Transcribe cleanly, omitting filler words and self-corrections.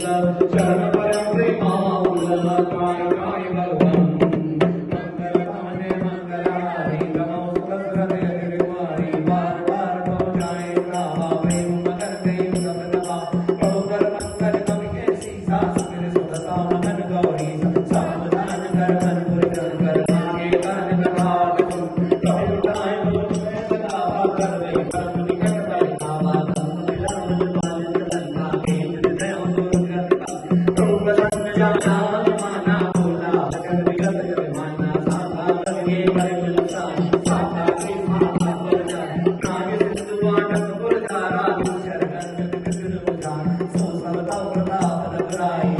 शरण परम प्रेमाउल काय काय भगवान मंगल कामने मंगलारि नमो सुभद्रते निर्वाणी बार बार पहुँचाए रामा प्रेम मगर प्रेम गमनवा बहुकर मंगल कवि सीसा सुमिर सुधता मगन गौरी सावधान कर मन पुर कर आगे कान कटार तुम कभी उठाए मुझे सदा कर वे परम निकट पर आवा तुम मिलन पालन करना के हृदय रूप संग जाना माना बोला जगत विगत जग माना साधा लगे करे मिलता साधा के साधा बोला नाग सिंधु वाटक पुरजारा दूसर गंग कृष्ण मुझा सो सबता प्रताप रघुराई